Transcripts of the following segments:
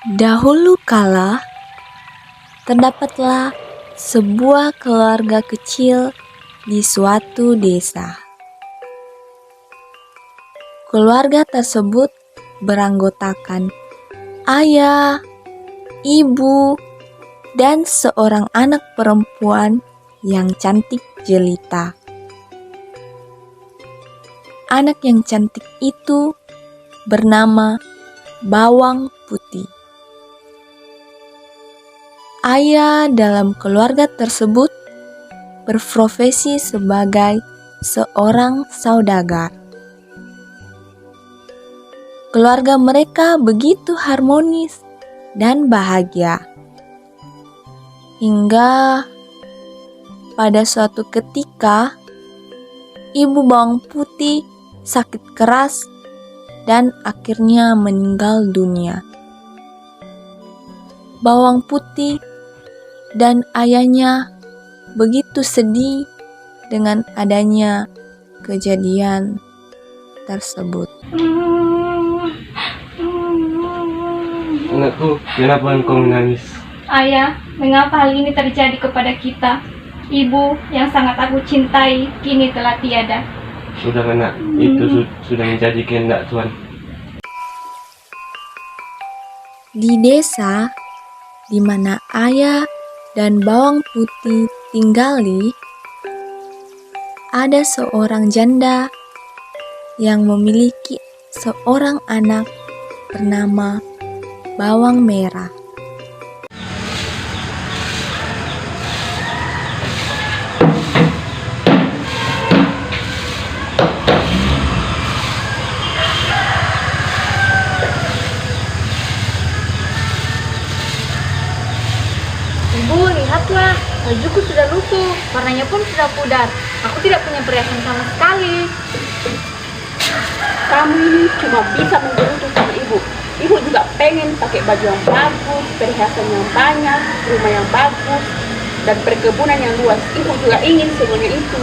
Dahulu kala, terdapatlah sebuah keluarga kecil di suatu desa. Keluarga tersebut beranggotakan ayah, ibu, dan seorang anak perempuan yang cantik jelita. Anak yang cantik itu bernama Bawang Putih. Ayah dalam keluarga tersebut berprofesi sebagai seorang saudagar. Keluarga mereka begitu harmonis dan bahagia. Hingga pada suatu ketika, ibu Bawang Putih sakit keras dan akhirnya meninggal dunia. Bawang Putih dan ayahnya begitu sedih dengan adanya kejadian tersebut. Anakku, kenapa engkau menangis? Ayah, mengapa hal ini terjadi kepada kita? Ibu yang sangat aku cintai kini telah tiada. Sudah anak, itu sudah menjadi kehendak Tuhan. Di desa di mana ayah dan Bawang Putih tinggali, ada seorang janda yang memiliki seorang anak bernama Bawang Merah. Ibu, lihatlah, bajuku sudah lusuh, warnanya pun sudah pudar. Aku tidak punya perhiasan sama sekali. Kamu ini cuma bisa menggerutu sama ibu. Ibu juga pengen pakai baju yang bagus, perhiasan yang banyak, rumah yang bagus, dan perkebunan yang luas. Ibu juga ingin semuanya itu.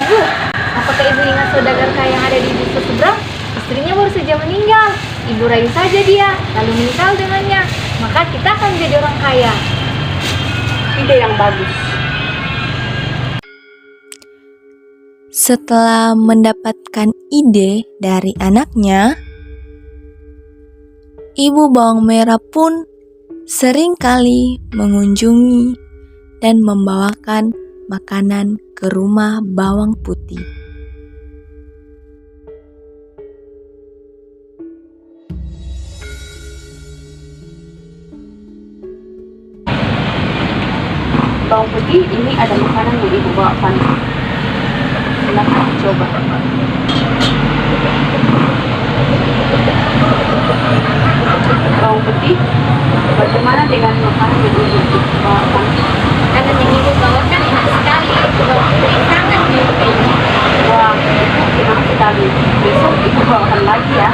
Ibu, apakah ibu ingat saudagar kaya yang ada di desa seberang? Istrinya baru saja meninggal. Ibu rayu saja dia, lalu menikah dengannya. Maka kita akan jadi orang kaya. Ide yang bagus. Setelah mendapatkan ide dari anaknya, ibu Bawang Merah pun sering kali mengunjungi dan membawakan makanan ke rumah Bawang Putih. Bawang Putih, ini ada makanan yang ibu bawakan. Silakan coba. Bawang Putih, bagaimana dengan makanan yang ibu bawakan? Karena yang ibu bawakan enak sekali. Bawang putih sangat menyukai. Wah, senang sekali. Besok ibu bawakan lagi ya.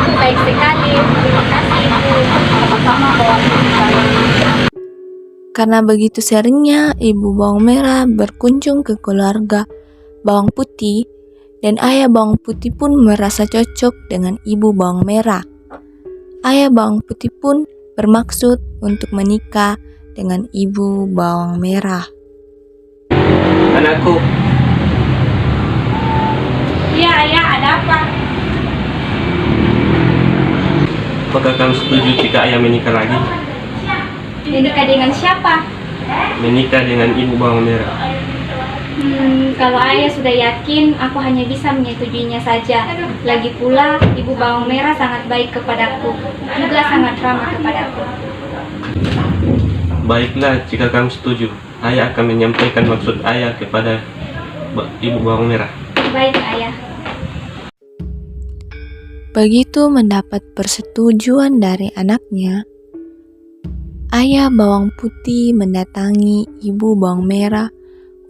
Ibu baik sekali. Terima kasih ibu. Sama-sama Bawang Putih sayang. Karena begitu seringnya ibu Bawang Merah berkunjung ke keluarga Bawang Putih, dan ayah Bawang Putih pun merasa cocok dengan ibu Bawang Merah. Ayah Bawang Putih pun bermaksud untuk menikah dengan ibu Bawang Merah. Anakku, Iya ayah, ada apa? apakah kamu setuju jika ayah menikah lagi? Menikah dengan siapa? Menikah dengan ibu Bawang Merah. Kalau ayah sudah yakin, aku hanya bisa menyetujuinya saja. Lagi pula, ibu Bawang Merah sangat baik kepadaku, juga sangat ramah kepadaku. Baiklah, jika kamu setuju, ayah akan menyampaikan maksud ayah kepada ibu Bawang Merah. Baik ayah. Begitu mendapat persetujuan dari anaknya, ayah Bawang Putih mendatangi ibu Bawang Merah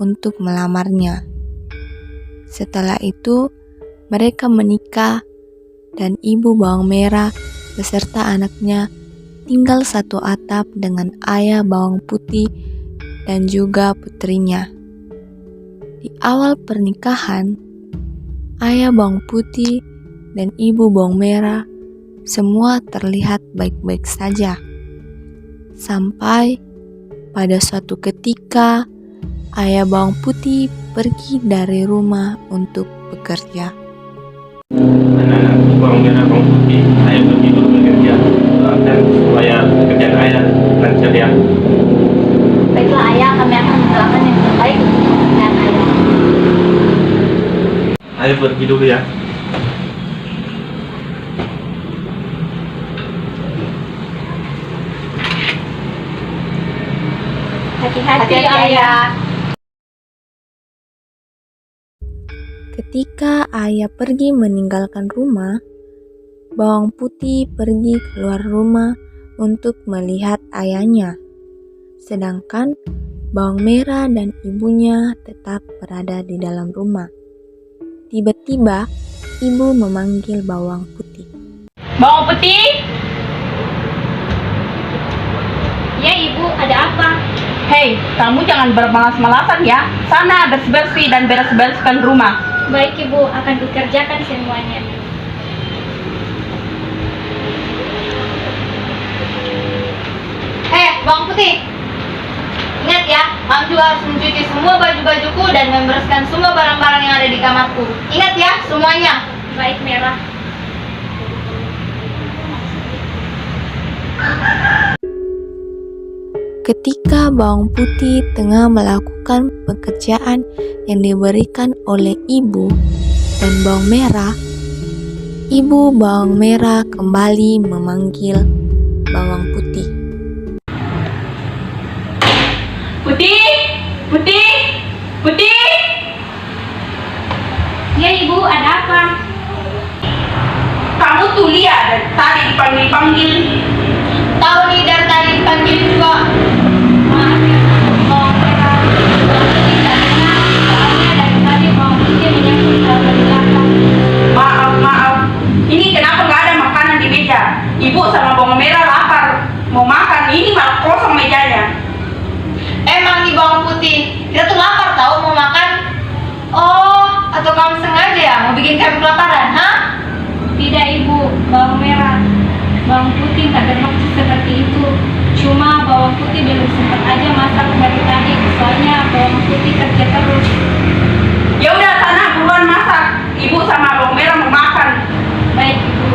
untuk melamarnya. Setelah itu, mereka menikah dan ibu Bawang Merah beserta anaknya tinggal satu atap dengan ayah Bawang Putih dan juga putrinya. Di awal pernikahan, ayah Bawang Putih dan ibu Bawang Merah semua terlihat baik-baik saja. Sampai pada suatu ketika, ayah bawang putih pergi dari rumah untuk bekerja. Anak-anak bawang merah bawang putih, ayah pergi dulu bekerja. Doakan supaya pekerjaan ayah lancar ya. Baiklah ayah, kami akan mendoakan yang terbaik untuk pekerjaan ayah. Ayah pergi dulu ya. Hati-hati ayah. Ketika ayah pergi meninggalkan rumah, bawang putih pergi keluar rumah untuk melihat ayahnya. Sedangkan bawang merah dan ibunya tetap berada di dalam rumah. Tiba-tiba, ibu memanggil bawang putih. Bawang putih? Ya ibu, ada apa? Hei, kamu jangan bermalas-malasan ya. Sana bersih-bersih dan beres-bereskan rumah. Baik ibu, akan kukerjakan semuanya. Bawang putih, ingat ya, kamu juga harus mencuci semua baju-bajuku dan membereskan semua barang-barang yang ada di kamarku. Ingat ya, semuanya. Baik merah. Ketika bawang putih tengah melakukan pekerjaan yang diberikan oleh ibu dan bawang merah, ibu bawang merah kembali memanggil bawang putih. Putih? Putih? Putih? Ya ibu, ada apa? Kamu tuh lihat dari tadi dipanggil-panggil. Tahu nih dari tadi dipanggil juga. Maaf ya, bawang merah. Bawang putih tak dengar. Soalnya dari tadi bawang putih menyangkut hal dari belakang. Maaf. Ini kenapa nggak ada makanan di meja? Ibu sama bawang merah lapar. Mau makan, ini malah kosong mejanya. Emang nih bawang putih, kita tuh lapar tahu mau makan. Oh, atau kamu sengaja ya mau bikin kami kelaparan, ha? Tidak ibu, bawang merah. Bawang putih tak bermaksud seperti itu. Cuma bawang putih belum sempat aja masak dari tadi. Soalnya bawang putih kerja terus. Ya udah sana buruan masak. Ibu sama bawang merah mau makan. Baik ibu.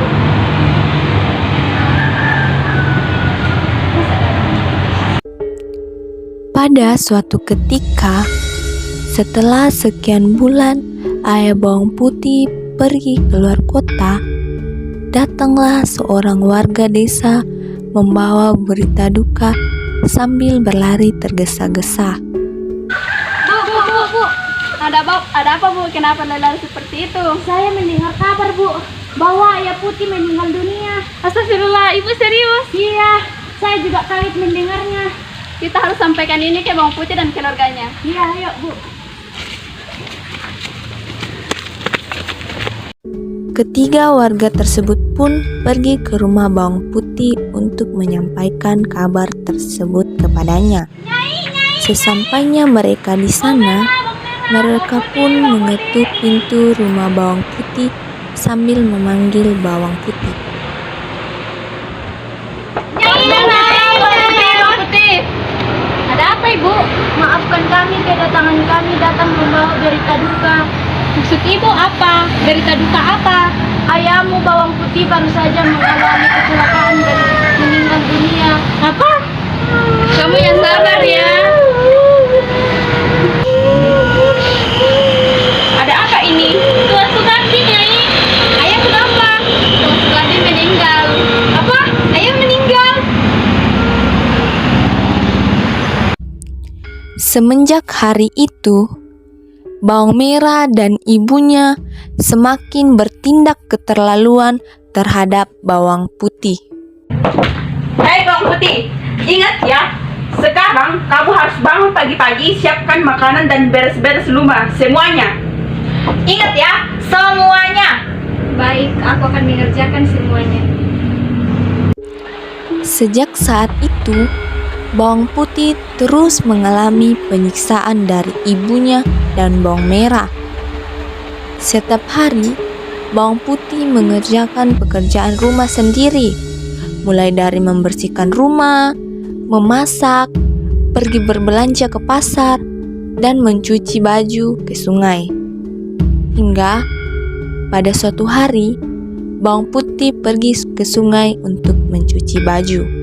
Pada suatu ketika, setelah sekian bulan ayah bawang putih pergi keluar kota, datanglah seorang warga desa membawa berita duka sambil berlari tergesa-gesa. Bu. Ada apa bu? Kenapa lari seperti itu? Saya mendengar kabar bu, bahwa ayah putih meninggal dunia. Astagfirullah, ibu serius? Iya, saya juga kaget mendengarnya. Kita harus sampaikan ini ke bawang putih dan keluarganya. Iya, ayo bu. Ketiga warga tersebut pun pergi ke rumah bawang putih untuk menyampaikan kabar tersebut kepadanya. Sesampainya mereka di sana, mereka pun mengetuk pintu rumah bawang putih sambil memanggil bawang putih. Ada apa ibu? Maafkan kami, kedatangan kami datang membawa berita duka. Maksud ibu apa? Berita duka apa? Ayahmu bawang putih baru saja mengalami kecelakaan dan meninggal dunia. Apa? Kamu yang sabar ya. Ada apa ini? Tuan Sugandi, Nyai. Ayah kenapa? Tuan Sugandi meninggal. Apa? Ayah meninggal? Semenjak hari itu, bawang merah dan ibunya semakin bertindak keterlaluan terhadap bawang putih. Hei bawang putih, ingat ya, sekarang kamu harus bangun pagi-pagi, siapkan makanan dan beres-beres rumah, semuanya. Ingat ya, semuanya. Baik, aku akan mengerjakan semuanya. Sejak saat itu, bawang putih terus mengalami penyiksaan dari ibunya dan bawang merah. Setiap hari, Bawang putih mengerjakan pekerjaan rumah sendiri, mulai dari membersihkan rumah, memasak, pergi berbelanja ke pasar, dan mencuci baju ke sungai. Hingga pada suatu hari, bawang putih pergi ke sungai untuk mencuci baju.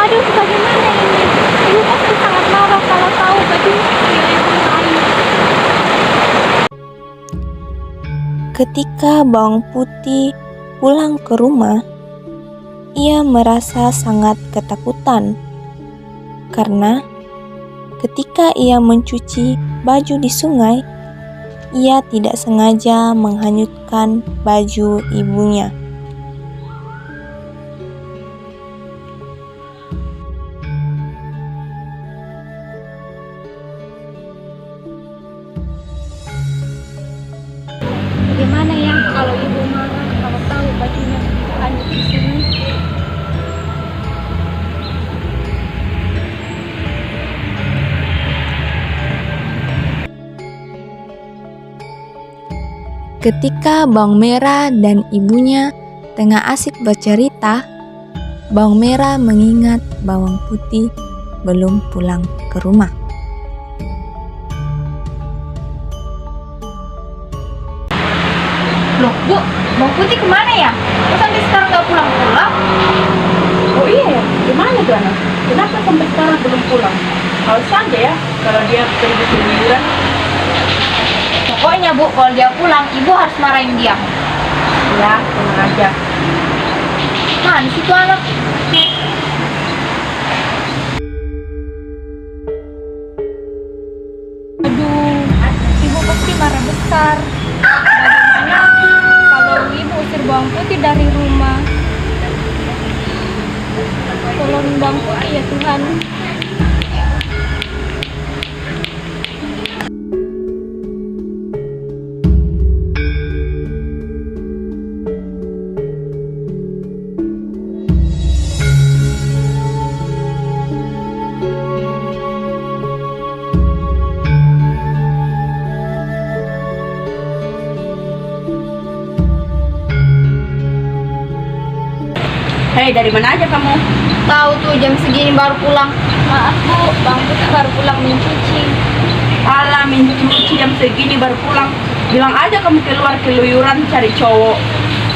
Aduh, bagaimana ini? Ibu pasti sangat marah kalau tahu baju milik lain. Ketika bawang putih pulang ke rumah, ia merasa sangat ketakutan karena ketika ia mencuci baju di sungai, ia tidak sengaja menghanyutkan baju ibunya. Bagaimana ya kalau ibu marah kalau tahu bajunya hanyut di sini? Ketika bawang merah dan ibunya tengah asik bercerita, bawang merah mengingat bawang putih belum pulang ke rumah. Loh, Bu, bawang putih kemana ya? Kok sampai sekarang nggak pulang-pulang? Oh iya ya, gimana tuh anak? Kenapa sampai sekarang belum pulang? Harus saja ya, kalau dia pergi keluyuran. Pokoknya Bu, kalau dia pulang, Ibu harus marahin dia. Ya, tenang aja. Mana sih tuh anak? Aduh, Ibu pasti marah besar. Bagaimana kalau Ibu usir bawang putih dari rumah? Tolong bawang putih ya Tuhan. Hei, dari mana aja kamu? Tahu tuh jam segini baru pulang. Maaf Bu, bawang putih baru pulang mencuci. Alah, mencuci jam segini baru pulang. Bilang aja kamu keluar keluyuran cari cowok.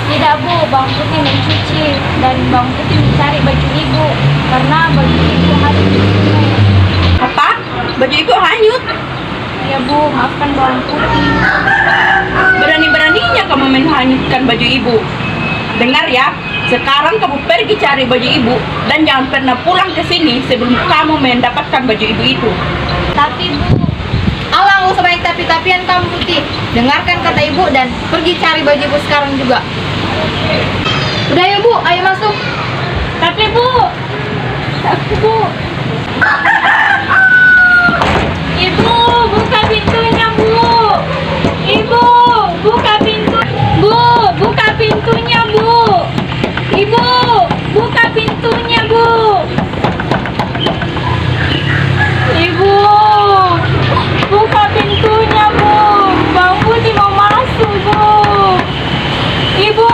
Tidak Bu, bawang putih mencuci dan bawang putih mencari baju Ibu karena baju Ibu harus dicuci. Apa? Baju ibu hanyut? Ya Bu, maafkan bawang putih. Berani-beraninya kamu menghanyutkan baju ibu. Dengar ya, sekarang kamu pergi cari baju ibu dan jangan pernah pulang ke sini sebelum kamu mendapatkan baju ibu itu. Tapi Bu, alah nggak usah banyak tapi-tapian kamu Putih. Dengarkan kata Ibu dan pergi cari baju Ibu sekarang juga. Udah ya Bu, ayo masuk. Tapi Bu, Ibu, buka pintunya Bu. Ibu, buka pintu. Bu, buka pintunya Bu. Ibu, buka pintunya Bu. Ibu, buka pintunya Bu. Bawang putih mau masuk Bu. Ibu,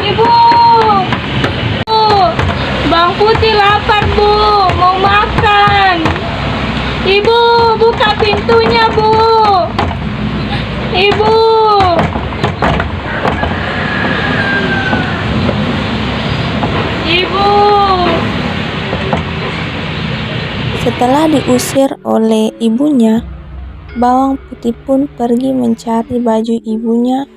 Ibu, Bu. Bawang putih lapar Bu, mau makan. Ibu, buka pintunya Bu. Ibu. Ibu. Setelah diusir oleh ibunya, bawang putih pun pergi mencari baju ibunya.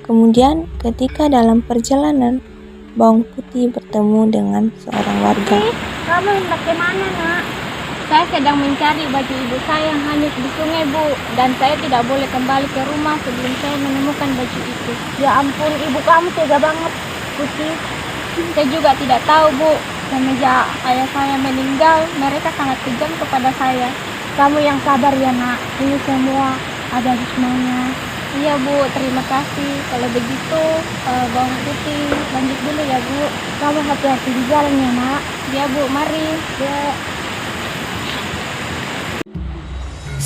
Kemudian ketika dalam perjalanan, bawang putih bertemu dengan seorang warga. Kamu hendak kemana nak? Saya sedang mencari baju ibu saya yang hanyut di sungai, Bu. Dan saya tidak boleh kembali ke rumah sebelum saya menemukan baju itu. Ya ampun, ibu kamu tega banget, Putih. Saya juga tidak tahu, Bu. Semenjak ayah saya meninggal, mereka sangat kejam kepada saya. Kamu yang sabar ya nak, ini semua ada hikmahnya. Iya, Bu. Terima kasih. Kalau begitu, Bawang Putih lanjut dulu ya, Bu. Kamu hati-hati di jalan ya nak. Ya, Bu. Mari. Ya.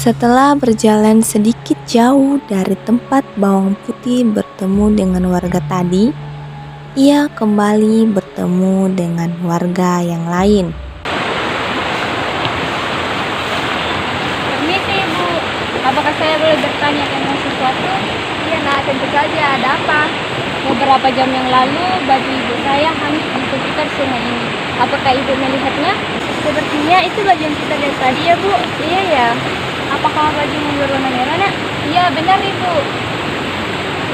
Setelah berjalan sedikit jauh dari tempat Bawang Putih bertemu dengan warga tadi, ia kembali bertemu dengan warga yang lain. Permisi, Bu. Apakah saya boleh bertanya tentang sesuatu? Iya nak, tentu saja. Ada apa? Beberapa jam yang lalu, baju ibu saya hanyut di sekitar sungai ini. Apakah ibu melihatnya? Sepertinya itu baju yang kita lihat tadi ya Bu. Iya ya. Apakah baju yang berwarna merah, Nak? Iya, benar, Ibu.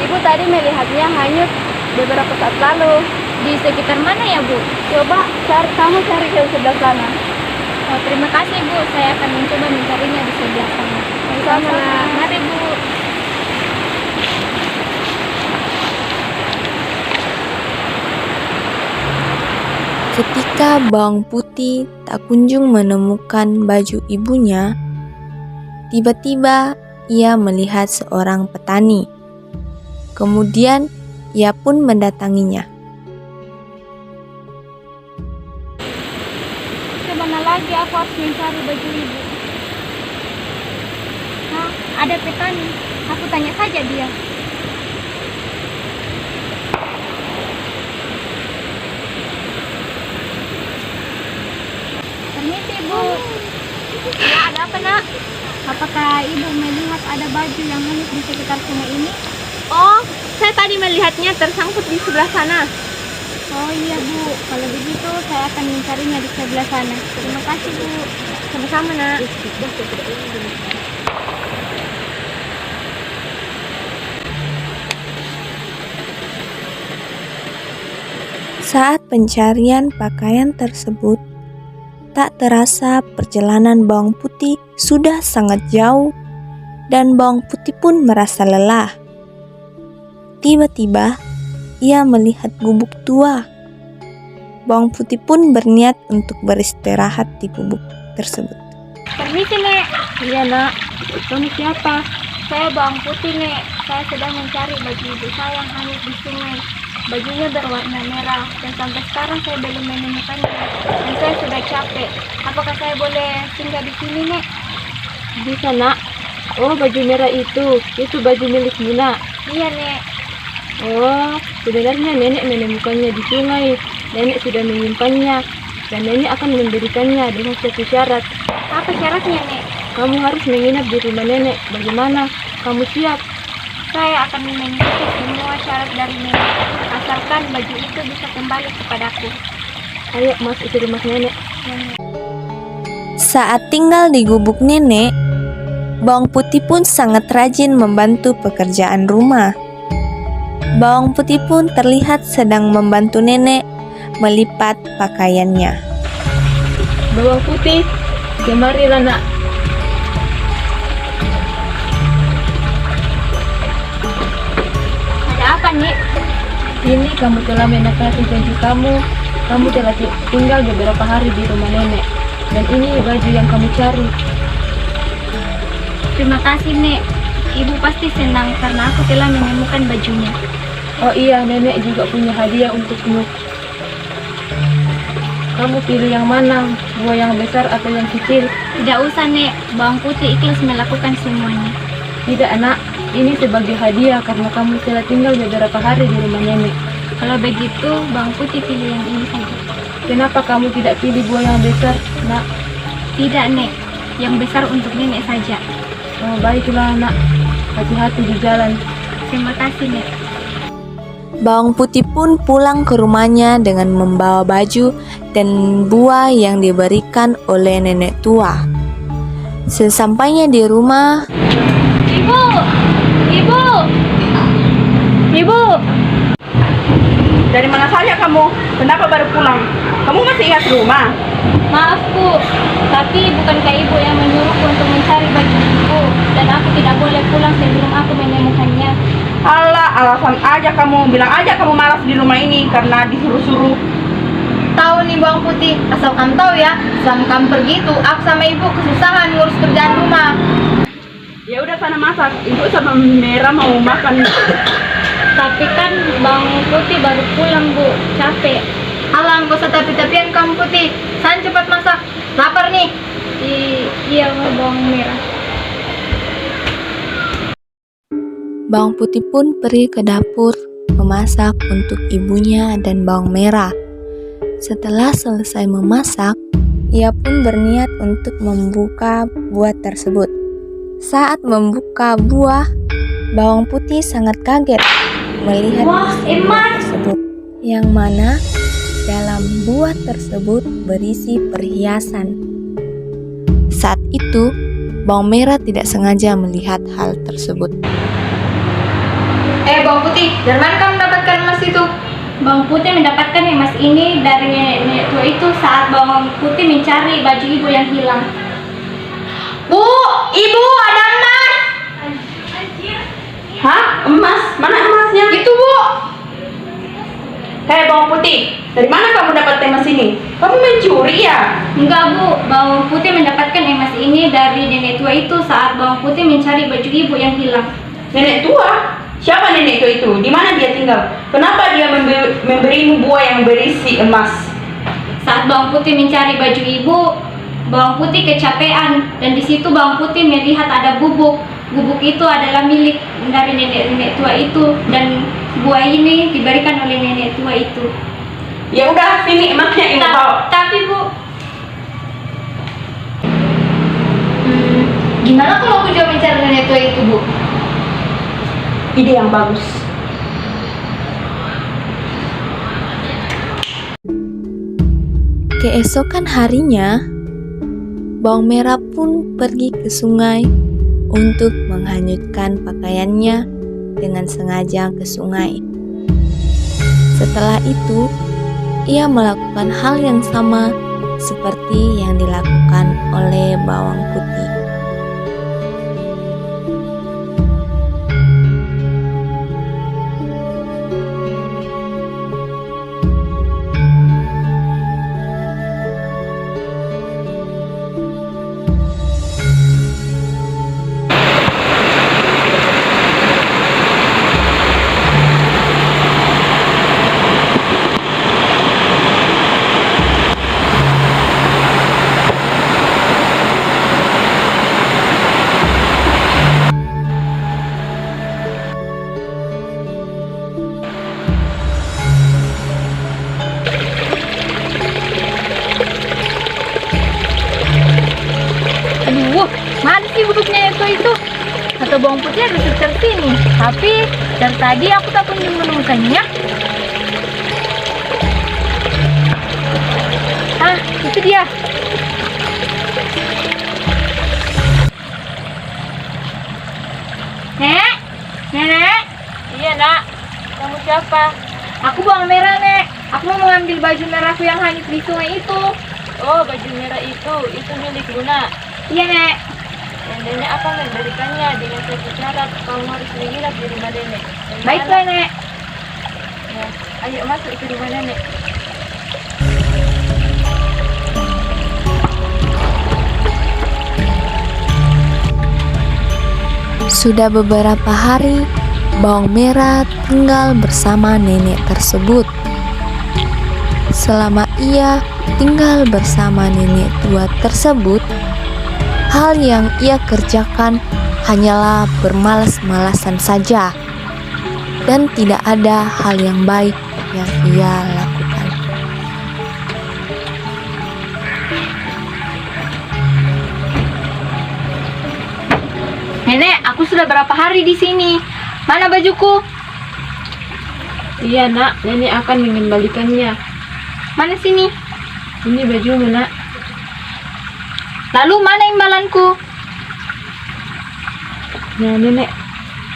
Ibu tadi melihatnya hanyut beberapa saat lalu. Di sekitar mana ya, Bu? Coba kamu cari ke sebelah sana. Oh, terima kasih, Bu. Saya akan mencoba mencarinya di sebelah sana. Sama-sama. Mari, Bu. Ketika Bawang Putih tak kunjung menemukan baju ibunya, tiba-tiba ia melihat seorang petani. Kemudian ia pun mendatanginya. Kemana lagi aku harus mencari baju ibu? Hah, ada petani. Aku tanya saja dia. Permisi, Bu. Ya, ada apa, Nak? Apakah ibu melihat ada baju yang hanyut di sekitar sungai ini? Oh, saya tadi melihatnya tersangkut di sebelah sana. Oh iya, Bu. Kalau begitu saya akan mencarinya di sebelah sana. Terima kasih, Bu. Sama-sama nak. Saat pencarian pakaian tersebut, tak terasa perjalanan Bawang Putih sudah sangat jauh dan Bawang Putih pun merasa lelah. Tiba-tiba, ia melihat gubuk tua. Bawang Putih pun berniat untuk beristirahat di gubuk tersebut. Permisi, Nek. Iya nak. Kamu siapa? Saya Bawang Putih, Nek. Saya sedang mencari baju ibu saya yang hanyut di sungai. Bajunya berwarna merah dan sampai sekarang saya belum menemukannya. Dan saya sudah capek. Apakah saya boleh tinggal di sini, Nek? Bisa nak. Oh, baju merah itu baju milikmu nak. Iya, Nek. Oh, sebenarnya nenek menemukannya di sungai. Nenek sudah menyimpannya dan nenek akan memberikannya dengan satu syarat. Apa syaratnya, Nek? Kamu harus menginap di rumah nenek. Bagaimana? Kamu siap? Saya akan mengikuti semua syarat dari Nenek, asalkan baju itu bisa kembali kepadaku. Ayo masuk ke rumah nenek. Saat tinggal di gubuk nenek, Bawang Putih pun sangat rajin membantu pekerjaan rumah. Bawang Putih pun terlihat sedang membantu nenek melipat pakaiannya. Bawang Putih, kemarilah nak. Ada apa, Nek? Ini kamu telah menepati janji kamu. Kamu telah tinggal beberapa hari di rumah nenek. Dan ini baju yang kamu cari. Terima kasih, Nek. Ibu pasti senang karena aku telah menemukan bajunya. Oh iya, nenek juga punya hadiah untukmu. Kamu pilih yang mana? Buah yang besar atau yang kecil? Tidak usah, Nek. Bawang Putih ikhlas melakukan semuanya. Tidak anak, ini sebagai hadiah karena kamu telah tinggal beberapa hari di rumah nenek. Kalau begitu, Bawang Putih pilih yang ini saja. Kenapa kamu tidak pilih buah yang besar, nak? Tidak, Nek. Yang besar untuk nenek saja. Oh, baiklah nak. Hati-hati di jalan. Terima kasih, Nek. Bawang Putih pun pulang ke rumahnya dengan membawa baju dan buah yang diberikan oleh nenek tua. Sesampainya di rumah, Ibu! Ibu! Ibu! Dari mana saja kamu? Kenapa baru pulang? Kamu masih ingat rumah? Maaf Bu, tapi bukankah Ibu yang menyuruhku untuk mencari baju Ibu? Dan aku tidak boleh pulang sebelum aku menemukannya. Alah, alasan aja kamu. Bilang aja kamu malas di rumah ini karena disuruh-suruh. Tahu nih Bawang Putih, asal kamu tahu ya, selama kamu pergi itu, aku sama ibu kesusahan ngurus kerjaan rumah. Ya udah sana masak. Ibu sama Merah mau makan. Tapi kan Bawang Putih baru pulang Bu, capek. Alah, gak usah tapi-tapian kamu Putih. Sana cepat masak, lapar nih. Iya Bawang Merah. Bawang Putih pun pergi ke dapur memasak untuk ibunya dan bawang merah. Setelah selesai memasak, ia pun berniat untuk membuka buah tersebut. Saat membuka buah, Bawang Putih sangat kaget melihat isi buah tersebut, yang mana dalam buah tersebut berisi perhiasan. Saat itu, Bawang Merah tidak sengaja melihat hal tersebut. Bawang Putih, dari mana kamu mendapatkan emas itu? Bawang Putih mendapatkan emas ini dari nenek tua itu saat Bawang Putih mencari baju Ibu yang hilang. Bu, ibu ada emas. Hah? Emas? Mana emasnya? Itu Bu. Hei Bawang Putih, dari mana kamu dapat emas ini? Kamu mencuri ya? Enggak Bu, Bawang Putih mendapatkan emas ini dari nenek tua itu saat Bawang Putih mencari baju Ibu yang hilang. Nenek tua? Siapa nenek tua itu? Di mana dia tinggal? Kenapa dia memberimu buah yang berisi emas? Saat Bawang Putih mencari baju Ibu, Bawang Putih kecapean dan di situ Bawang Putih melihat ada bubuk. Bubuk itu adalah milik dari nenek tua itu dan buah ini diberikan oleh nenek tua itu. Ya udah, sini emasnya Ibu bawa. Tapi Bu, Gimana kalau aku juga mencari nenek tua itu Bu? Ide yang bagus. Keesokan harinya, Bawang Merah pun pergi ke sungai untuk menghanyutkan pakaiannya dengan sengaja ke sungai. Setelah itu, ia melakukan hal yang sama seperti yang dilakukan oleh Bawang Putih. Aduh, mana sih bubuknya itu? Atau Bawang Putih ada sekitar sini? Tapi dari tadi aku tak kunjung menemukannya. Ah, itu dia. Nek, Nenek. Iya nak, kamu siapa? Aku Bawang Merah, Nek. Aku mau mengambil baju merahku yang hanyut di sungai itu. Oh, baju merah itu milik Luna. Iya, Nek. Dan nenek akan memberikannya dengan satu syarat, kamu harus menginap di rumah nenek. Baiklah, Nek. Ya, ayo masuk ke rumah nenek. Sudah beberapa hari, Bawang Merah tinggal bersama nenek tersebut. Selama ia tinggal bersama nenek tua tersebut, hal yang ia kerjakan hanyalah bermalas-malasan saja, dan tidak ada hal yang baik yang ia lakukan. Nenek, aku sudah berapa hari di sini. Mana bajuku? Iya nak, nenek akan mengembalikannya. Mana sini? Ini bajumu nak. Lalu mana imbalanku? Nah, nenek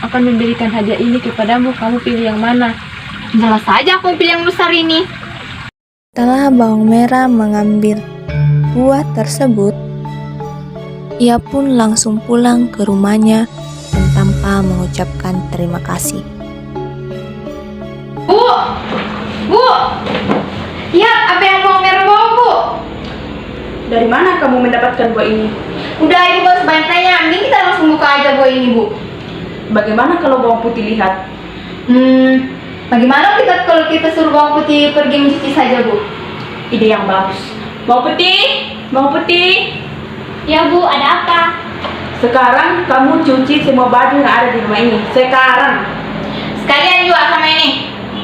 akan memberikan hadiah ini kepadamu. Kamu pilih yang mana? Jelas saja aku pilih yang besar ini. Setelah Bawang Merah mengambil buah tersebut, ia pun langsung pulang ke rumahnya dan tanpa mengucapkan terima kasih. Bu! Bu! Lihat apa yang bawang merah bawa, Bu. Dari mana kamu mendapatkan buah ini? Udah, Ibu gak usah banyak tanya. Mending kita langsung buka aja buah ini, Bu. Bagaimana kalau bawang putih lihat? Bagaimana kalau kita suruh bawang putih pergi mencuci saja, Bu? Ide yang bagus. Bawang putih, bawang putih. Ya Bu, ada apa? Sekarang kamu cuci semua baju yang ada di rumah ini. Sekarang. Sekalian juga sama ini.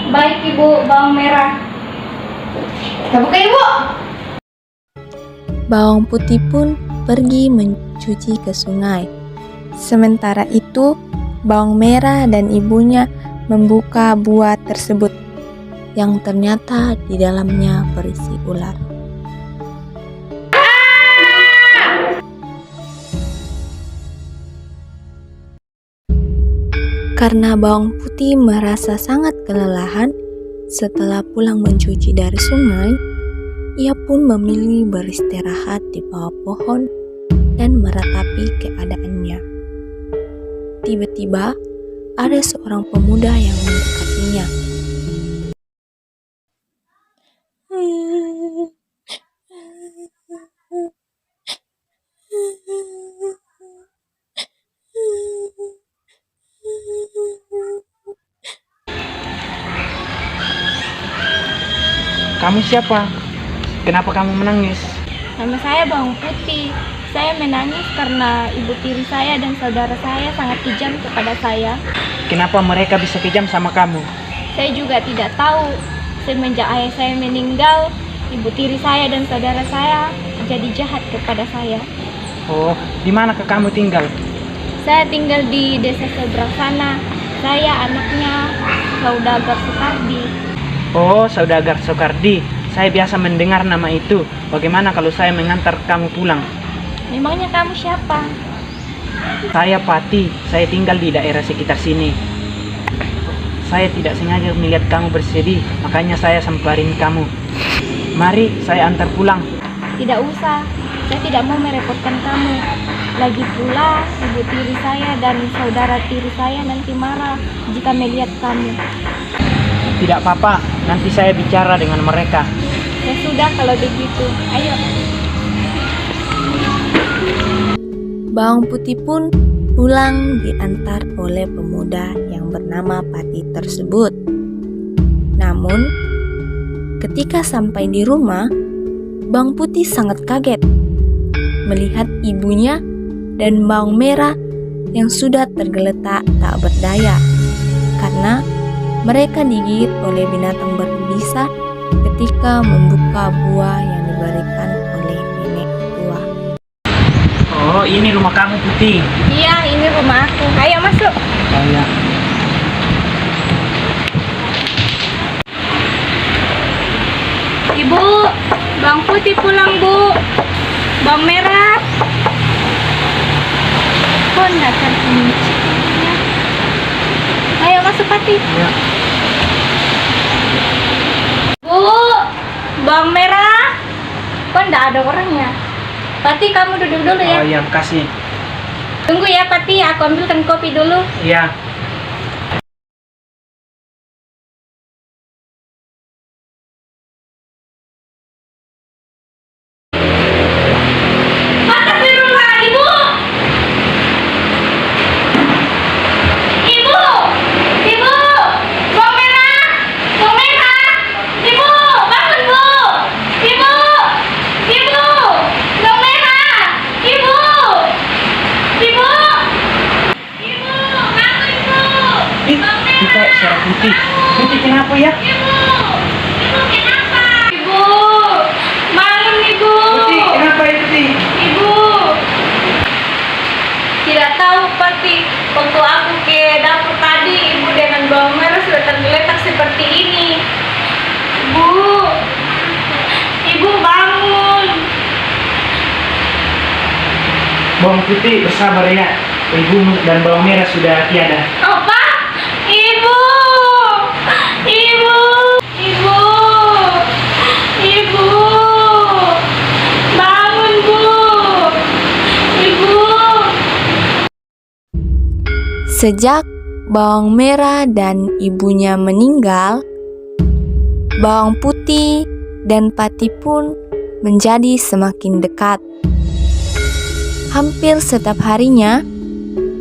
Baik Ibu, bawang merah. Kita buka, Ibu. Bawang putih pun pergi mencuci ke sungai. Sementara itu, bawang merah dan ibunya membuka buah tersebut yang ternyata di dalamnya berisi ular. Karena bawang putih merasa sangat kelelahan setelah pulang mencuci dari sungai, ia pun memilih beristirahat di bawah pohon dan meratapi keadaannya. Tiba-tiba, ada seorang pemuda yang mendekatinya. Kamu siapa? Kenapa kamu menangis? Nama saya Bawang Putih. Saya menangis karena ibu tiri saya dan saudara saya sangat kejam kepada saya. Kenapa mereka bisa kejam sama kamu? Saya juga tidak tahu. Semenjak ayah saya meninggal, ibu tiri saya dan saudara saya jadi jahat kepada saya. Oh, di manakah kamu tinggal? Saya tinggal di desa seberang sana. Saya anaknya Saudagar Soekardi. Oh, Saudagar Soekardi. Saya biasa mendengar nama itu. Bagaimana kalau saya mengantar kamu pulang? Memangnya kamu siapa? Saya Pati. Saya tinggal di daerah sekitar sini. Saya tidak sengaja melihat kamu bersedih, makanya saya samperin kamu. Mari, saya antar pulang. Tidak usah. Saya tidak mau merepotkan kamu. Lagi pula, ibu tiri saya dan saudara tiri saya nanti marah jika melihat kamu. Tidak apa-apa, nanti saya bicara dengan mereka. Ya sudah kalau begitu, ayo. Bawang putih pun pulang diantar oleh pemuda yang bernama Pati tersebut. Namun, ketika sampai di rumah, Bawang Putih sangat kaget melihat ibunya dan bawang merah yang sudah tergeletak tak berdaya karena mereka digigit oleh binatang berbisa ketika membuka buah yang diberikan oleh nenek tua. Oh, ini rumah kamu, Putih. Iya, ini rumah aku. Ayo masuk. Oh ya. Ibu, Bawang Putih pulang, Bu. Bawang merah. Kok enggak terkunci? Ayo masuk, Pati. Ya. Bu, bawang merah. Kok enggak ada orangnya? Pati, kamu duduk dulu ya. Oh ya, kasih. Tunggu ya, Pati. Aku ambilkan kopi dulu. Iya. Astagfirullah, Ibu. Ibu. Ibu. Bawang merah. Bawang merah. Ibu, bangun, Bu. Ibu. Ibu. Bawang merah. Ibu. Ibu. Ibu, bangun, Bu. Bawang merah. Kita suara Putih. Putih kenapa ya? Ibu. Ibu kenapa? Ibu. Bangun, Ibu. Putih, kenapa ya, Putih? Ibu, tidak tahu Pati. Waktu aku ke dapur tadi, ibu dengan bawang merah sudah tergeletak seperti ini. Ibu bangun. Bawang Putih, bersabar ya. Ibu dan bawang merah sudah tiada. Apa? Ibu, ibu, ibu, ibu, bangun. Sejak bawang merah dan ibunya meninggal, bawang putih dan Pati pun menjadi semakin dekat. Hampir setiap harinya,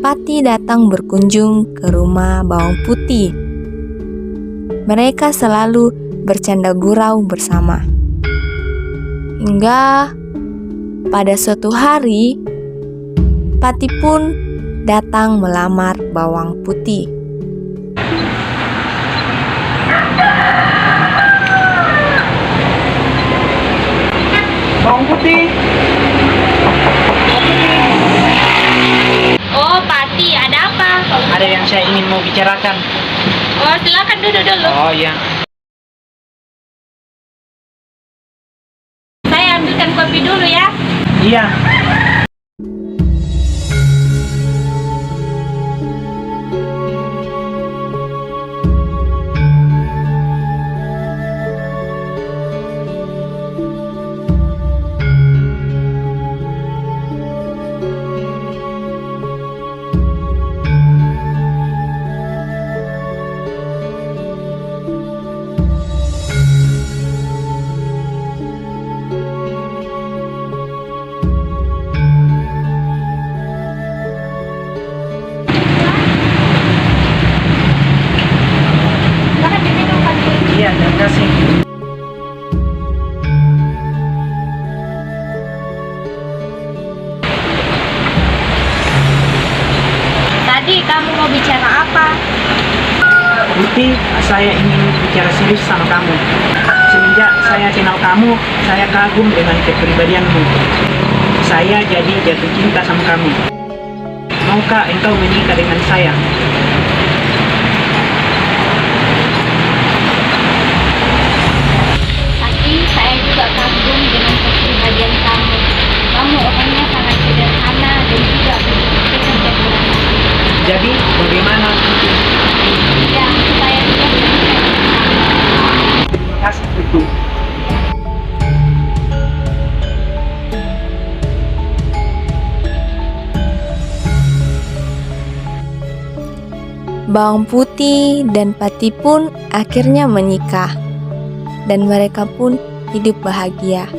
Pati datang berkunjung ke rumah bawang putih. Mereka selalu bercanda gurau bersama. Hingga pada suatu hari, Pati pun datang melamar bawang putih. Bawang putih. Oh, Pati, ada apa? Ada yang saya ingin mau bicarakan. Oh, silakan duduk dulu. Oh iya. Saya ambilkan kopi dulu ya. Iya. Silakan diminum, Pati. Iya, terima kasih. Tadi kamu mau bicara apa? Putih, saya ingin bicara serius sama kamu. Semenjak saya kenal kamu, saya kagum dengan kepribadianmu. Saya jadi jatuh cinta sama kamu. Maukah engkau menikah dengan saya? Tapi saya juga kagum dengan kepribadian kamu. Kamu orangnya sangat sederhana dan juga bekerja keras. Jadi, bagaimana? Ya, saya juga senang. Terima kasih, Putih. Bawang putih dan Pati pun akhirnya menikah, dan mereka pun hidup bahagia.